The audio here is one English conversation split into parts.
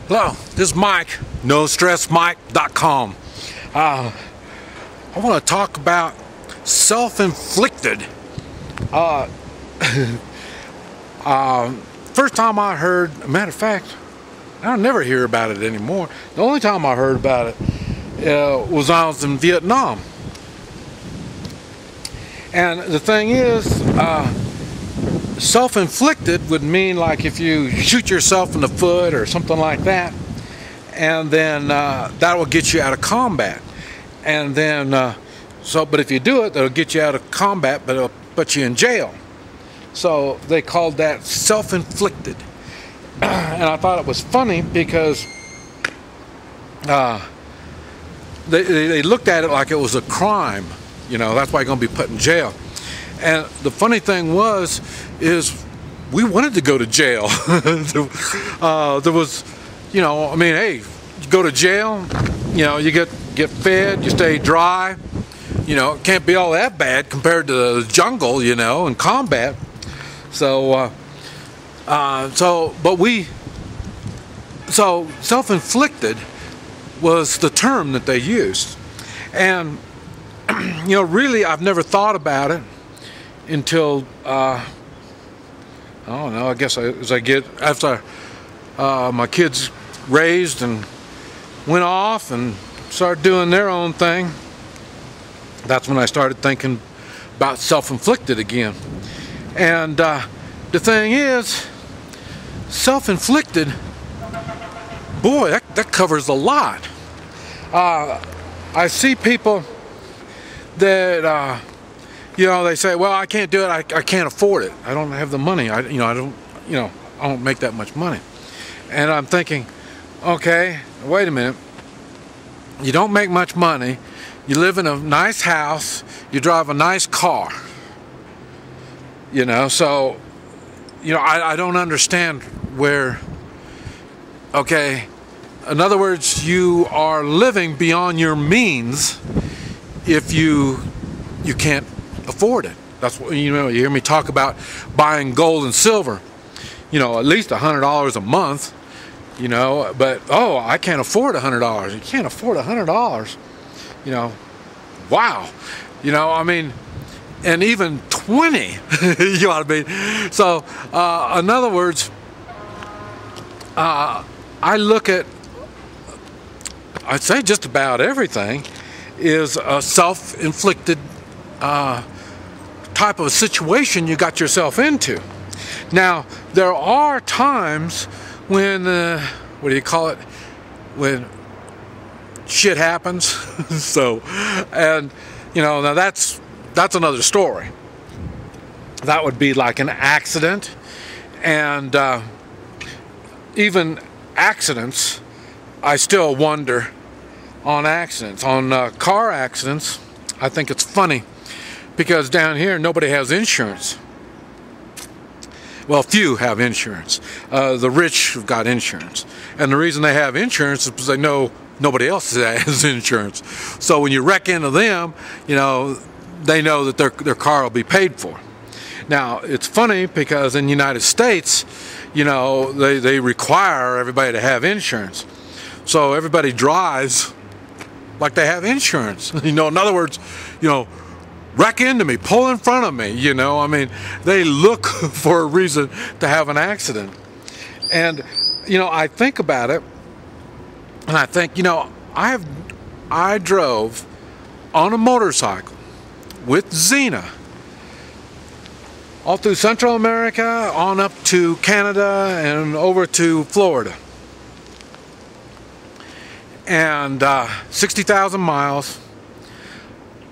Hello, this is Mike, NoStressMike.com. I want to talk about self-inflicted. First time I heard, matter of fact, I never hear about it anymore. The only time I heard about it was when I was in Vietnam. And the thing is, self-inflicted would mean like if you shoot yourself in the foot or something like that, and then that will get you out of combat. And then, but if you do it, that'll get you out of combat, but it'll put you in jail. So they called that self-inflicted. And I thought it was funny because they looked at it like it was a crime. You know, that's why you're going to be put in jail. And the funny thing is we wanted to go to jail. There was, you know, I mean, hey, you go to jail, you know, you get fed, you stay dry. You know, it can't be all that bad compared to the jungle, you know, and combat. So, self-inflicted was the term that they used. And, you know, really, I've never thought about it until, I don't know, I guess after my kids raised and went off and started doing their own thing, that's when I started thinking about self-inflicted again. And the thing is, self-inflicted, boy, that covers a lot. I see people that, you know, they say, well, I can't do it, I can't afford it, I don't have the money, I don't make that much money. And I'm thinking, okay, wait a minute, you don't make much money, you live in a nice house, you drive a nice car, you know, so, you know, I don't understand where, okay, in other words, you are living beyond your means if you can't afford it. That's what, you know, you hear me talk about buying gold and silver, you know, at least $100 a month, you know, but, oh, I can't afford $100. You can't afford $100, you know, wow, you know, I mean, and even 20, you know what I mean? So, in other words, I look at, I'd say just about everything is a self-inflicted type of a situation you got yourself into. Now, there are times when, what do you call it, when shit happens. So, and, you know, now that's another story. That would be like an accident, and even accidents, I still wonder on accidents. On car accidents, I think it's funny because down here nobody has insurance. Well, few have insurance. The rich have got insurance, and the reason they have insurance is because they know nobody else has insurance. So when you wreck into them, you know, they know that their car will be paid for. Now, it's funny because in the United States, you know, they require everybody to have insurance. So everybody drives like they have insurance. You know, in other words, you know, wreck into me, pull in front of me, you know, I mean, they look for a reason to have an accident. And, you know, I think about it, and I think, you know, I drove on a motorcycle with Xena all through Central America, on up to Canada, and over to Florida. And 60,000 miles,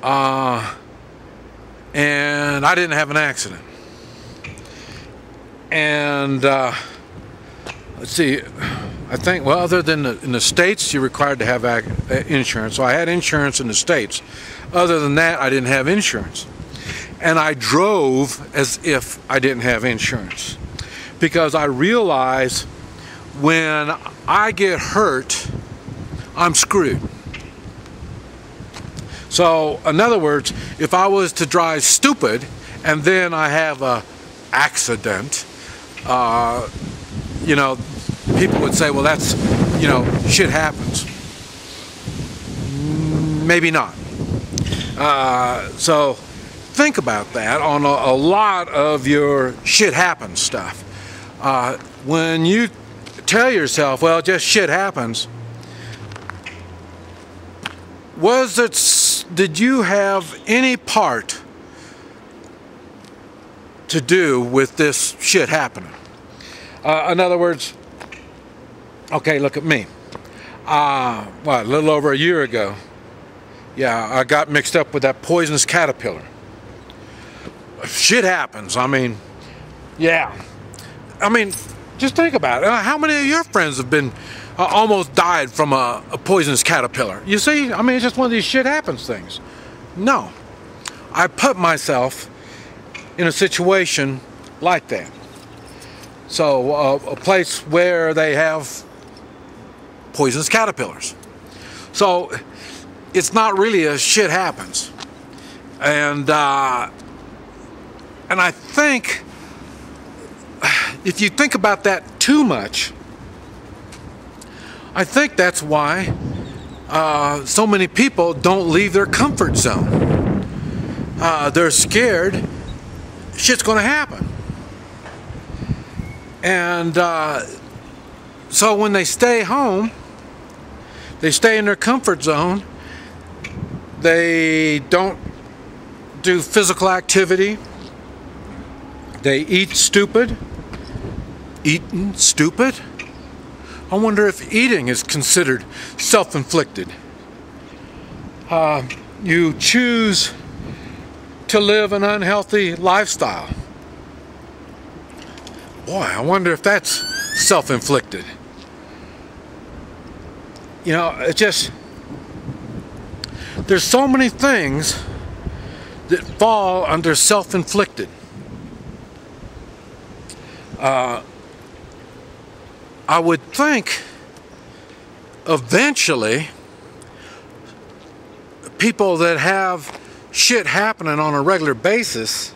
and I didn't have an accident. And let's see, I think, well, other than in the States, you're required to have insurance. So I had insurance in the States. Other than that, I didn't have insurance. And I drove as if I didn't have insurance, because I realize when I get hurt, I'm screwed. So, in other words, if I was to drive stupid and then I have a accident, you know, people would say, well, that's, you know, shit happens. Maybe not. So think about that on a lot of your shit happens stuff. When you tell yourself, well, just shit happens, did you have any part to do with this shit happening? In other words, okay, look at me. A little over a year ago, yeah, I got mixed up with that poisonous caterpillar. Shit happens. I mean, yeah. I mean, just think about it. How many of your friends have been almost died from a poisonous caterpillar? You see, I mean, it's just one of these shit happens things. No, I put myself in a situation like that. So a place where they have poisonous caterpillars. So it's not really a shit happens. And I think if you think about that too much, I think that's why so many people don't leave their comfort zone. They're scared shit's going to happen. And so when they stay home, they stay in their comfort zone. They don't do physical activity. They eat stupid. Eating stupid? I wonder if eating is considered self-inflicted. You choose to live an unhealthy lifestyle. Boy, I wonder if that's self-inflicted. You know, it just, there's so many things that fall under self-inflicted. I would think eventually people that have shit happening on a regular basis,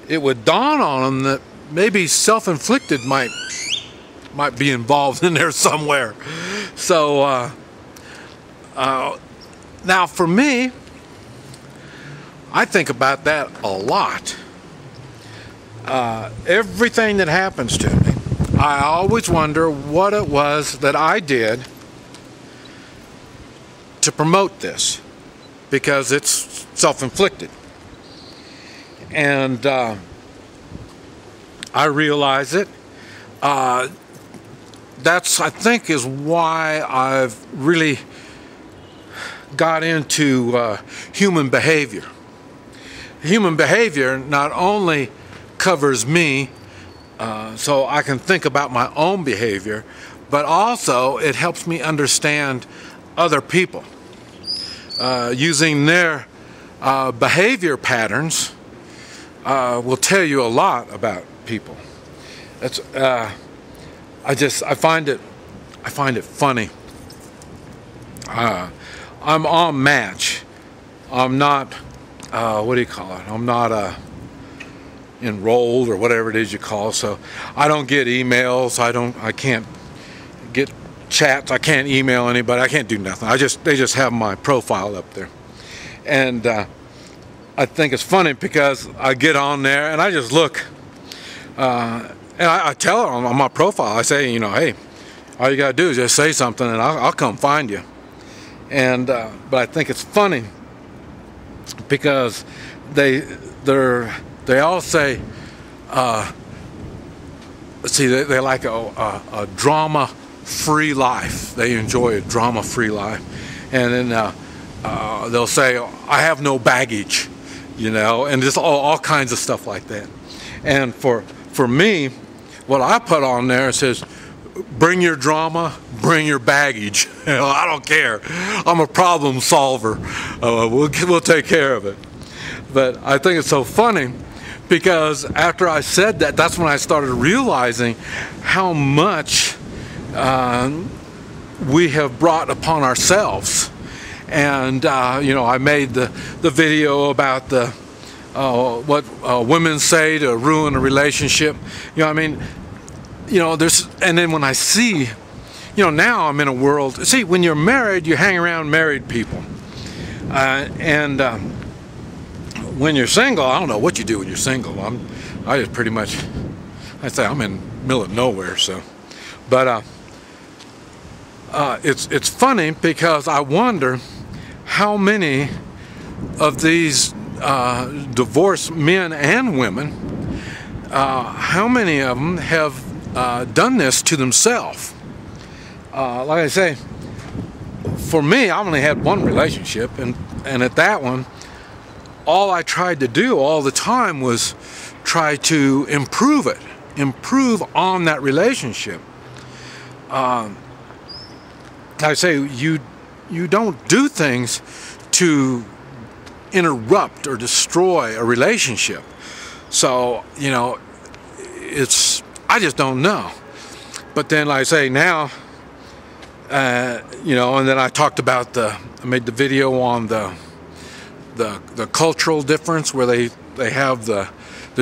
it would dawn on them that maybe self-inflicted might be involved in there somewhere. So now for me, I think about that a lot. Everything that happens to me, I always wonder what it was that I did to promote this, because it's self-inflicted. And I realize it. That's, I think, is why I've really got into human behavior. Human behavior not only covers me, so I can think about my own behavior, but also it helps me understand other people. Using their behavior patterns will tell you a lot about people. That's I find it funny. I'm on Match. I'm not what do you call it? I'm not enrolled or whatever it is you call. So I don't get emails. I can't get chats. I can't email anybody. I can't do nothing. They just have my profile up there. And I think it's funny because I get on there and I just look. And I tell it on my profile. I say, you know, hey, all you gotta do is just say something and I'll come find you. And but I think it's funny because they all say, see, they like a drama-free life. They enjoy a drama-free life, and then they'll say, I have no baggage, you know, and just all kinds of stuff like that. And for me, what I put on there says, bring your drama, bring your baggage. You know, I don't care. I'm a problem solver. We'll take care of it. But I think it's so funny because after I said that, that's when I started realizing how much we have brought upon ourselves. And you know, I made the video about what women say to ruin a relationship. You know, I mean, you know, and then when I see, you know, now I'm in a world, see, when you're married, you hang around married people. And when you're single, I don't know what you do when you're single. I just pretty much, I'd say I'm in the middle of nowhere, so. But it's funny because I wonder how many of these divorced men and women, how many of them have done this to themselves. Like I say, for me, I only had one relationship, and at that one, all I tried to do all the time was try to improve on that relationship. Like I say, you don't do things to interrupt or destroy a relationship. So, you know, I just don't know. But then, like I say, now, you know, and then I talked about I made the video on the cultural difference where they have the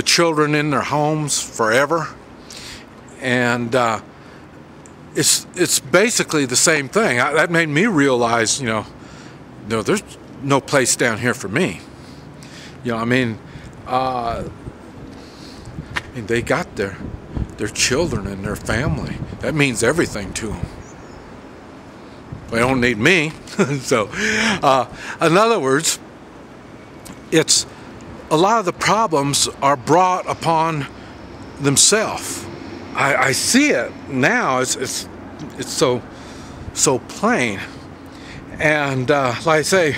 children in their homes forever, and it's basically the same thing. That made me realize, you know, no, there's no place down here for me. You know, I mean, they got their children and their family. That means everything to them. They don't need me. So, in other words, it's a lot of the problems are brought upon themselves. I see it now. It's so plain. And like I say,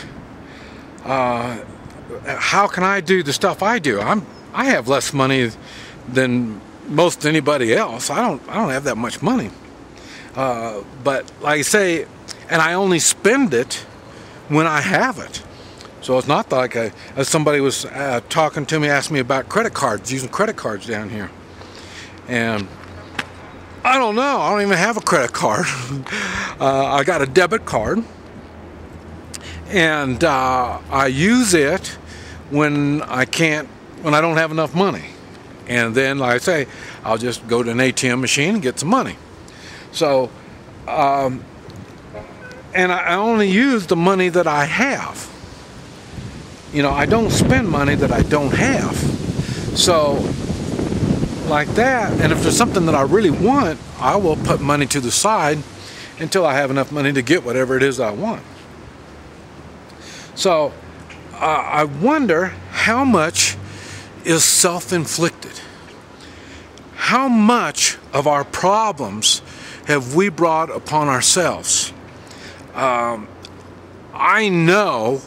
how can I do the stuff I do? I have less money than most anybody else. I don't have that much money. But like I say, and I only spend it when I have it. So it's not like as somebody was talking to me, asked me about credit cards, using credit cards down here. And I don't know, I don't even have a credit card. I got a debit card. And I use it when I don't have enough money. And then, like I say, I'll just go to an ATM machine and get some money. So, and I only use the money that I have. You know, I don't spend money that I don't have. So, like that, and if there's something that I really want, I will put money to the side until I have enough money to get whatever it is I want. So, I wonder how much is self-inflicted. How much of our problems have we brought upon ourselves? I know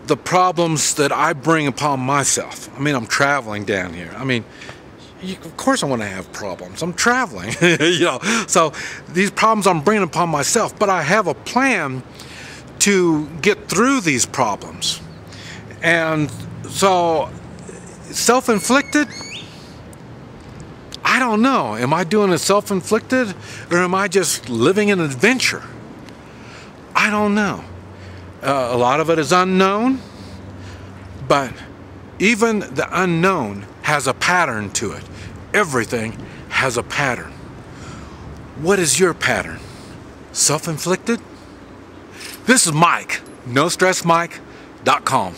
the problems that I bring upon myself. I mean, I'm traveling down here. I mean, of course I want to have problems. I'm traveling, you know. So these problems I'm bringing upon myself, but I have a plan to get through these problems. And so, self-inflicted, I don't know. Am I doing it self-inflicted, or am I just living an adventure? I don't know. A lot of it is unknown, but even the unknown has a pattern to it. Everything has a pattern. What is your pattern? Self-inflicted? This is Mike, NoStressMike.com.